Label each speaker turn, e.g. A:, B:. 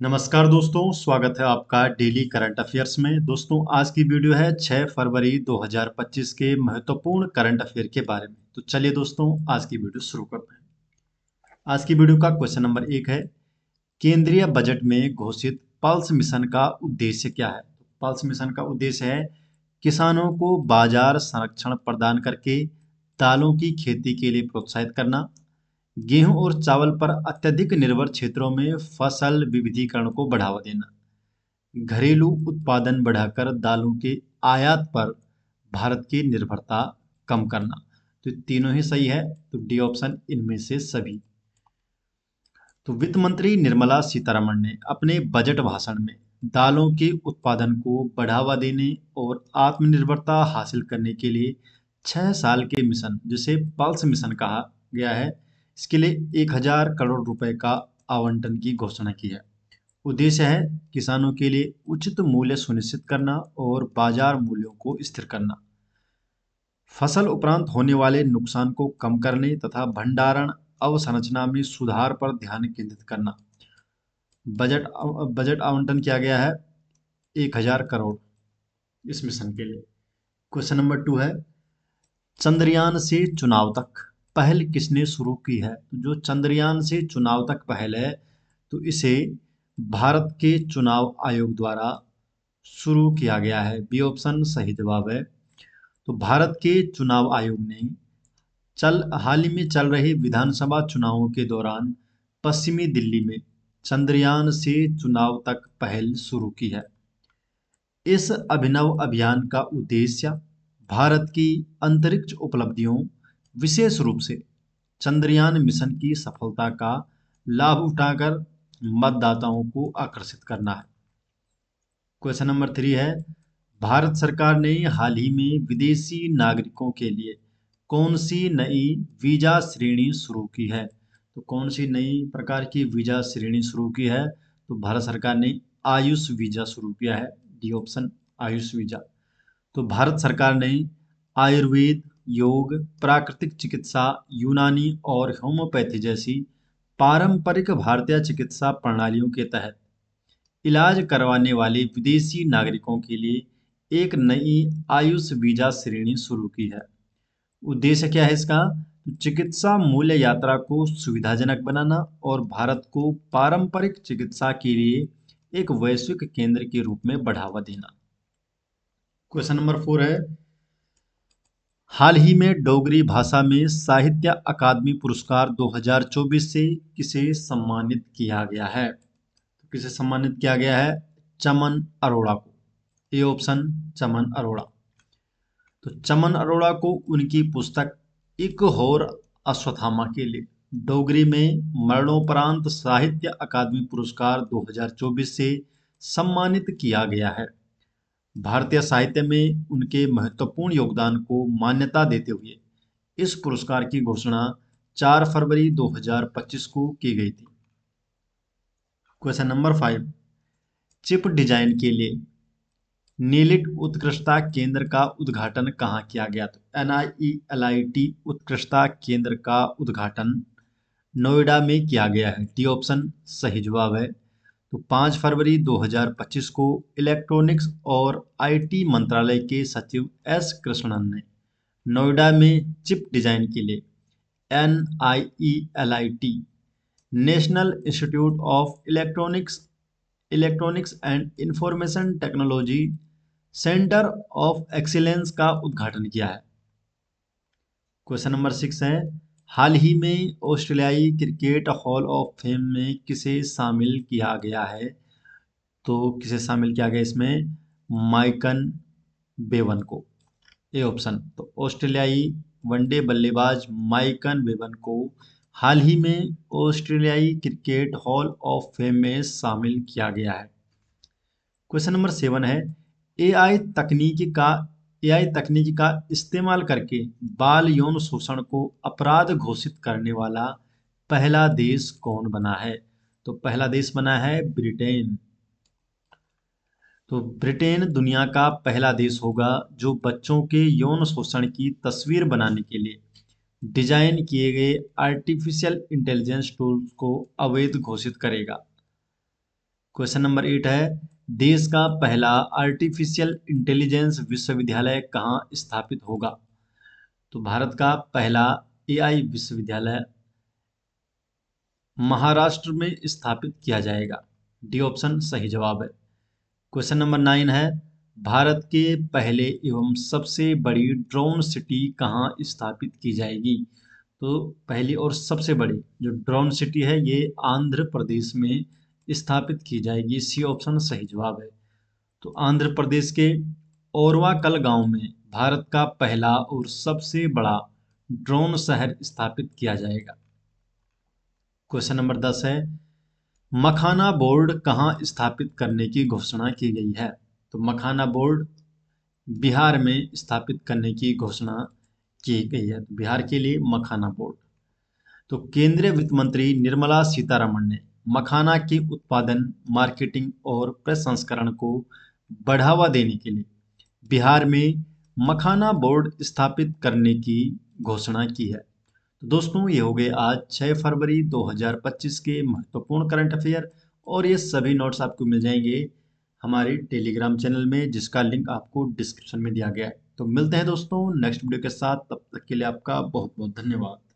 A: नमस्कार दोस्तों, स्वागत है आपका डेली करंट अफेयर्स में। दोस्तों, आज की वीडियो है 6 फरवरी 2025 के महत्वपूर्ण करंट अफेयर के बारे में। तो चलिए दोस्तों, आज की वीडियो शुरू करते हैं। आज की वीडियो का क्वेश्चन नंबर 1 है, केंद्रीय बजट में घोषित पल्स मिशन का उद्देश्य क्या है? तो पल्स मिशन का उद्देश्य है किसानों को बाजार संरक्षण प्रदान करके दालों की खेती के लिए प्रोत्साहित करना, गेहूं और चावल पर अत्यधिक निर्भर क्षेत्रों में फसल विविधीकरण को बढ़ावा देना, घरेलू उत्पादन बढ़ाकर दालों के आयात पर भारत की निर्भरता कम करना। तो तीनों ही सही है। तो डी ऑप्शन इनमें से सभी। तो वित्त मंत्री निर्मला सीतारमण ने अपने बजट भाषण में दालों के उत्पादन को बढ़ावा देने और आत्मनिर्भरता हासिल करने के लिए 6 साल के मिशन, जिसे पल्स मिशन कहा गया है, इसके लिए 1,000 करोड़ रुपए का आवंटन की घोषणा की है। उद्देश्य है किसानों के लिए उचित मूल्य सुनिश्चित करना और बाजार मूल्यों को स्थिर करना, फसल उपरांत होने वाले नुकसान को कम करने तथा भंडारण अवसंरचना में सुधार पर ध्यान केंद्रित करना। बजट आवंटन किया गया है 1,000 करोड़ इस मिशन के लिए। क्वेश्चन नंबर 2 है, चंद्रयान से चुनाव तक पहल किसने शुरू की है? तो जो चंद्रयान से चुनाव तक पहल है, तो इसे भारत के चुनाव आयोग द्वारा शुरू किया गया है। बी ऑप्शन सही जवाब है। तो भारत के चुनाव आयोग ने हाल ही में चल रहे विधानसभा चुनावों के दौरान पश्चिमी दिल्ली में चंद्रयान से चुनाव तक पहल शुरू की है। इस अभिनव अभियान का उद्देश्य भारत की अंतरिक्ष उपलब्धियों, विशेष रूप से चंद्रयान मिशन की सफलता का लाभ उठाकर मतदाताओं को आकर्षित करना है। क्वेश्चन नंबर 3 है, भारत सरकार ने हाल ही में विदेशी नागरिकों के लिए कौन सी नई वीजा श्रेणी शुरू की है? तो कौन सी नई प्रकार की वीजा श्रेणी शुरू की है? तो भारत सरकार ने आयुष वीजा शुरू किया है। D option Ayush visa. तो भारत सरकार ने आयुर्वेद, योग, प्राकृतिक चिकित्सा, यूनानी और होम्योपैथी जैसी पारंपरिक भारतीय चिकित्सा प्रणालियों के तहत इलाज करवाने वाले विदेशी नागरिकों के लिए एक नई आयुष वीजा श्रेणी शुरू की है। उद्देश्य क्या है इसका? तो चिकित्सा मूल्य यात्रा को सुविधाजनक बनाना और भारत को पारंपरिक चिकित्सा के लिए एक वैश्विक केंद्र के रूप में बढ़ावा देना। क्वेश्चन नंबर 4 है, हाल ही में डोगरी भाषा में साहित्य अकादमी पुरस्कार 2024 से किसे सम्मानित किया गया है? तो किसे सम्मानित किया गया है? चमन अरोड़ा को। ए ऑप्शन चमन अरोड़ा। तो चमन अरोड़ा को उनकी पुस्तक एक होर अश्वत्थामा के लिए डोगरी में मरणोपरांत साहित्य अकादमी पुरस्कार 2024 से सम्मानित किया गया है। भारतीय साहित्य में उनके महत्वपूर्ण योगदान को मान्यता देते हुए इस पुरस्कार की घोषणा 4 फरवरी 2025 को की गई थी। क्वेश्चन नंबर 5, चिप डिजाइन के लिए नीलिट उत्कृष्टता केंद्र का उद्घाटन कहाँ किया गया? तो NIELIT उत्कृष्टता केंद्र का उद्घाटन नोएडा में किया गया है। डी ऑप्शन सही जवाब है। तो 5 फरवरी 2025 को इलेक्ट्रॉनिक्स और IT मंत्रालय के सचिव S कृष्णन ने नोएडा में चिप डिजाइन के लिए NIELIT national institute of electronics and information technology centre of excellence का उद्घाटन किया है। क्वेश्चन नंबर 6 है, हाल ही में ऑस्ट्रेलियाई क्रिकेट हॉल ऑफ फेम में किसे शामिल किया गया है? तो किसे शामिल किया गया इसमें? माइकन बेवन को। A option. तो ऑस्ट्रेलियाई वनडे बल्लेबाज माइकन बेवन को हाल ही में ऑस्ट्रेलियाई क्रिकेट हॉल ऑफ फेम में शामिल किया गया है। क्वेश्चन नंबर 7 है, एआई तकनीक का एआई तकनीक का इस्तेमाल करके बाल यौन शोषण को अपराध घोषित करने वाला पहला देश कौन बना है? तो पहला देश बना है ब्रिटेन। तो ब्रिटेन दुनिया का पहला देश होगा जो बच्चों के यौन शोषण की तस्वीर बनाने के लिए डिजाइन किए गए आर्टिफिशियल इंटेलिजेंस टूल्स को अवैध घोषित करेगा। क्वेश्चन नंबर 8 है, देश का पहला आर्टिफिशियल इंटेलिजेंस विश्वविद्यालय कहाँ स्थापित होगा? तो भारत का पहला एआई विश्वविद्यालय महाराष्ट्र में स्थापित किया जाएगा। डी ऑप्शन सही जवाब है। क्वेश्चन नंबर 9 है, भारत के पहले एवं सबसे बड़ी ड्रोन सिटी कहाँ स्थापित की जाएगी? तो पहली और सबसे बड़ी जो ड्रोन सिटी है ये आंध्र प्रदेश में स्थापित की जाएगी। सी ऑप्शन सही जवाब है। तो आंध्र प्रदेश के ओरवाकल गांव में भारत का पहला और सबसे बड़ा ड्रोन शहर स्थापित किया जाएगा। क्वेश्चन नंबर 10 है, मखाना बोर्ड कहाँ स्थापित करने की घोषणा की गई है? तो मखाना बोर्ड बिहार में स्थापित करने की घोषणा की गई है। तो बिहार के लिए मखाना बोर्ड। तो केंद्रीय वित्त मंत्री निर्मला सीतारमण ने मखाना के उत्पादन, मार्केटिंग और प्रसंस्करण को बढ़ावा देने के लिए बिहार में मखाना बोर्ड स्थापित करने की घोषणा की है। तो दोस्तों ये हो गए आज 6 फरवरी 2025 के महत्वपूर्ण करंट अफेयर, और ये सभी नोट्स आपको मिल जाएंगे हमारे टेलीग्राम चैनल में, जिसका लिंक आपको डिस्क्रिप्शन में दिया गया है। तो मिलते हैं दोस्तों नेक्स्ट वीडियो के साथ, तब तक के लिए आपका बहुत बहुत धन्यवाद।